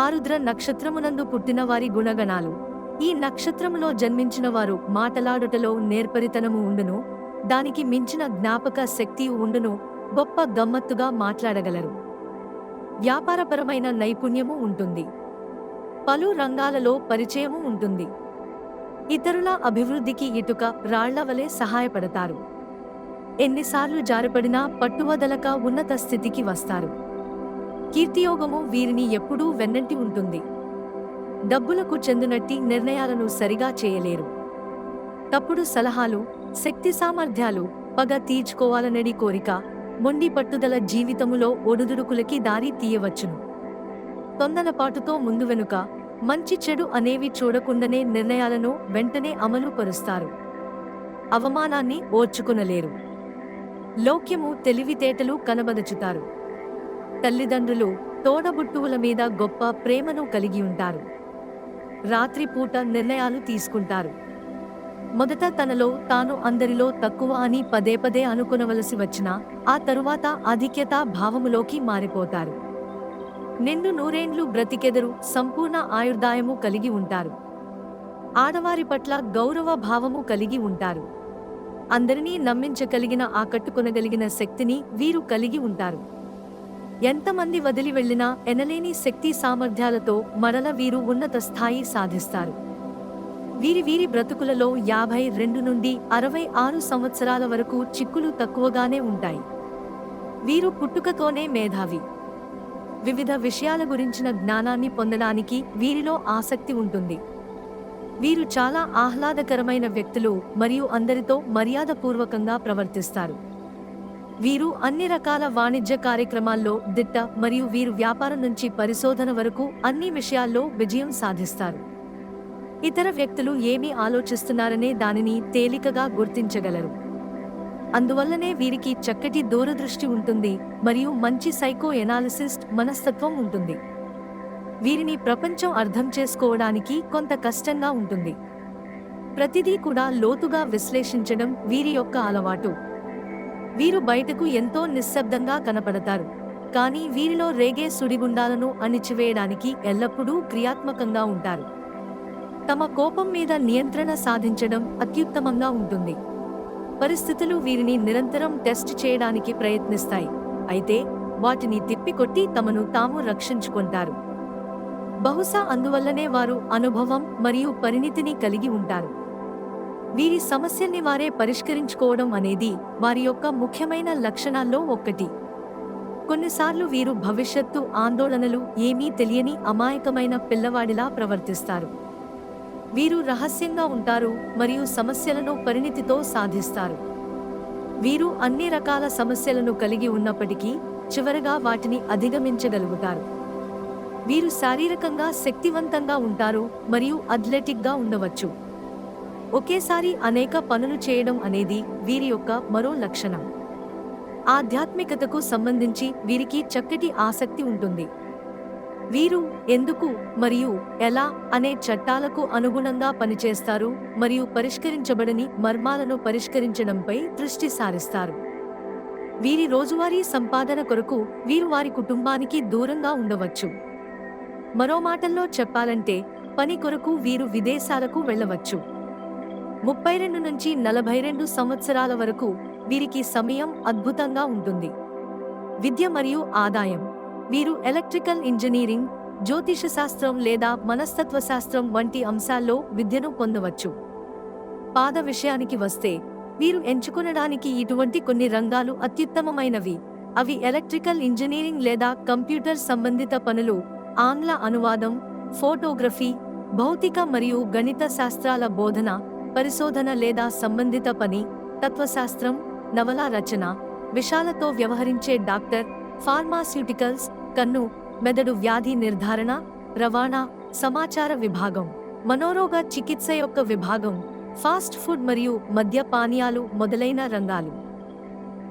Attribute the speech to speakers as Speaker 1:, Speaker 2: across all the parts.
Speaker 1: ఆరుద్ర నక్షత్రమునందు పుట్టిన వారి గుణగణాలు. ఈ నక్షత్రములో జన్మించిన వారు మాటలాడుటలో నేర్పరితనము ఉండును, దానికి మించిన జ్ఞాపక శక్తి ఉండును, గొప్ప గమ్మత్తుగా మాట్లాడగలరు. వ్యాపారపరమైన నైపుణ్యము ఉంటుంది. పలు రంగాలలో పరిచయము ఉంటుంది. ఇతరుల అభివృద్ధికి ఇటుక రాళ్లవలే సహాయపడతారు. ఎన్నిసార్లు జారిపడినా పట్టువదలక ఉన్నత స్థితికి వస్తారు. కీర్తియోగము వీరిని ఎప్పుడూ వెన్నంటి ఉంటుంది. డబ్బులకు చెందినట్టి నిర్ణయాలను సరిగా చేయలేరు. తప్పుడు సలహాలు, శక్తి సామర్థ్యాలు, పగ తీర్చుకోవాలనడి కోరిక, మొండి పట్టుదల జీవితములో ఒడుదుడుకులకి దారి తీయవచ్చును. తొందరపాటుతో ముందు వెనుక, మంచి చెడు అనేవి చూడకుండానే నిర్ణయాలను వెంటనే అమలు పరుస్తారు. అవమానాన్ని ఓర్చుకొనలేరు. లౌక్యము తెలివితేటలు కనబరచుతారు. తల్లిదండ్రులు, తోడబుట్టువుల మీద గొప్ప ప్రేమను కలిగి ఉంటారు. రాత్రిపూట నిర్ణయాలు తీసుకుంటారు. మొదట తనలో తాను అందరిలో తక్కువ అని పదే పదే అనుకొనవలసి వచ్చినా ఆ తరువాత ఆధిక్యతా భావములోకి మారిపోతారు. నిండు నూరేండ్లు బ్రతికెదరు, సంపూర్ణ ఆయుర్దాయము కలిగి ఉంటారు. ఆడవారి పట్ల గౌరవ భావము కలిగి ఉంటారు. అందరినీ నమ్మించగలిగిన, ఆకట్టుకొనగలిగిన శక్తిని వీరు కలిగి ఉంటారు. ఎంతమంది వదిలి వెళ్లినా ఎనలేని శక్తి సామర్థ్యాలతో మరల వీరు ఉన్నత స్థాయి సాధిస్తారు. వీరి బ్రతుకులలో 52 నుండి 66 సంవత్సరాల వరకు చిక్కులు తక్కువగానే ఉంటాయి. వీరు పుట్టుకతోనే మేధావి. వివిధ విషయాల గురించిన జ్ఞానాన్ని పొందడానికి వీరిలో ఆసక్తి ఉంటుంది. వీరు చాలా ఆహ్లాదకరమైన వ్యక్తులు మరియు అందరితో మర్యాదపూర్వకంగా ప్రవర్తిస్తారు. వీరు అన్ని రకాల వాణిజ్య కార్యక్రమాల్లో దిట్ట మరియు వీరు వ్యాపారం నుంచి పరిశోధన వరకు అన్ని విషయాల్లో విజయం సాధిస్తారు. ఇతర వ్యక్తులు ఏమి ఆలోచిస్తున్నారనే దానిని తేలికగా గుర్తించగలరు. అందువల్లనే వీరికి చక్కటి దూరదృష్టి ఉంటుంది మరియు మంచి సైకో ఎనాలిసిస్ట్ మనస్తత్వం ఉంటుంది. వీరిని ప్రపంచం అర్థం చేసుకోవడానికి కొంత కష్టంగా ఉంటుంది. ప్రతిదీ కూడా లోతుగా విశ్లేషించడం వీరి యొక్క అలవాటు. వీరు బయటకు ఎంతో నిశ్శబ్దంగా కనపడతారు, కానీ వీరిలో రేగే సుడిగుండాలను అణిచివేయడానికి ఎల్లప్పుడూ క్రియాత్మకంగా ఉంటారు. తమ కోపం మీద నియంత్రణ సాధించడం అత్యుత్తమంగా ఉంటుంది. పరిస్థితులు వీరిని నిరంతరం టెస్ట్ చేయడానికి ప్రయత్నిస్తాయి, అయితే వాటిని తిప్పికొట్టి తమను తాము రక్షించుకుంటారు. బహుశా అందువల్లనే వారు అనుభవం మరియు పరిణితిని కలిగి ఉంటారు. వీరి సమస్యల్ని వారే పరిష్కరించుకోవడం అనేది వారి యొక్క ముఖ్యమైన లక్షణాల్లో ఒక్కటి. కొన్నిసార్లు వీరు భవిష్యత్తు ఆందోళనలు ఏమీ తెలియని అమాయకమైన పిల్లవాడిలా ప్రవర్తిస్తారు. వీరు రహస్యంగా ఉంటారు మరియు సమస్యలను పరిణితితో సాధిస్తారు. వీరు అన్ని రకాల సమస్యలను కలిగి ఉన్నప్పటికీ చివరగా వాటిని అధిగమించగలుగుతారు. వీరు శారీరకంగా శక్తివంతంగా ఉంటారు మరియు అథ్లెటిక్గా ఉండవచ్చు. ఒకేసారి అనేక పనులు చేయడం అనేది వీరి యొక్క మరో లక్షణం. ఆధ్యాత్మికతకు సంబంధించి వీరికి చక్కటి ఆసక్తి ఉంటుంది. వీరు ఎందుకు మరియు ఎలా అనే చట్టాలకు అనుగుణంగా పనిచేస్తారు మరియు పరిష్కరించబడని మర్మాలను పరిష్కరించడంపై దృష్టి సారిస్తారు. వీరి రోజువారీ సంపాదన కొరకు వీరు వారి కుటుంబానికి దూరంగా ఉండవచ్చు. మరో మాటల్లో చెప్పాలంటే పని కొరకు వీరు విదేశాలకు వెళ్ళవచ్చు. 32 నుంచి 42 సంవత్సరాల వరకు వీరికి సమయం అద్భుతంగా ఉంటుంది. విద్య మరియు ఆదాయం. వీరు ఎలక్ట్రికల్ ఇంజనీరింగ్, జ్యోతిషశాస్త్రం లేదా మనస్తత్వశాస్త్రం వంటి అంశాల్లో విద్యను పొందవచ్చు. పాద విషయానికి వస్తే వీరు ఎంచుకొనడానికి ఇటువంటి కొన్ని రంగాలు అత్యుత్తమమైనవి. అవి ఎలక్ట్రికల్ ఇంజనీరింగ్ లేదా కంప్యూటర్ సంబంధిత పనులు, ఆంగ్ల అనువాదం, ఫోటోగ్రఫీ, భౌతిక మరియు గణిత శాస్త్రాల బోధన, పరిశోధన లేదా సంబంధిత పని, తత్వశాస్త్రం, నవలా రచన, విషాలతో వ్యవహరించే డాక్టర్, ఫార్మాస్యూటికల్స్, కన్ను, మెదడు వ్యాధి నిర్ధారణ, రవాణా, సమాచార విభాగం, మనోరోగ చికిత్స యొక్క విభాగం, ఫాస్ట్ ఫుడ్ మరియు మద్య పానీయాలు మొదలైన రంగాలు.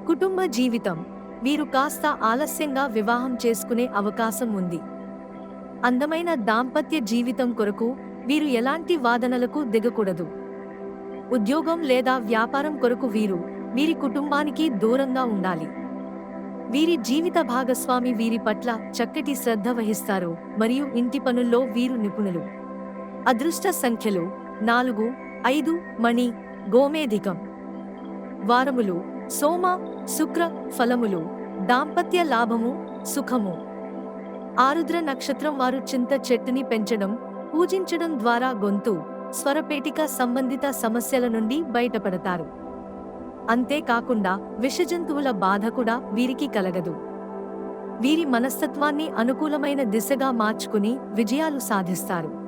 Speaker 1: కుటుంబ జీవితం. వీరు కాస్త ఆలస్యంగా వివాహం చేసుకునే అవకాశం ఉంది. అందమైన దాంపత్య జీవితం కొరకు వీరు ఎలాంటి వాదనలకు దిగకూడదు. ఉద్యోగం లేదా వ్యాపారం కొరకు వీరి కుటుంబానికి దూరంగా ఉండాలి. వీరి జీవిత భాగస్వామి వీరి పట్ల చక్కటి శ్రద్ధ వహిస్తారు మరియు ఇంటి పనుల్లో వీరు నిపుణులు. అదృష్ట సంఖ్యలు 4, 5, మణి, గోమేధికం. వారములు సోమ, శుక్ర. ఫలములు దాంపత్య లాభము, సుఖము. ఆరుద్ర నక్షత్రం వారు చింత చెట్టుని పెంచడం, పూజించడం ద్వారా గొంతు, స్వరపేటిక సంబంధిత సమస్యల నుండి బయటపడతారు. అంతేకాకుండా విషజంతువుల బాధ కూడా వీరికి కలగదు. వీరి మనస్తత్వాన్ని అనుకూలమైన దిశగా మార్చుకుని విజయాలు సాధిస్తారు.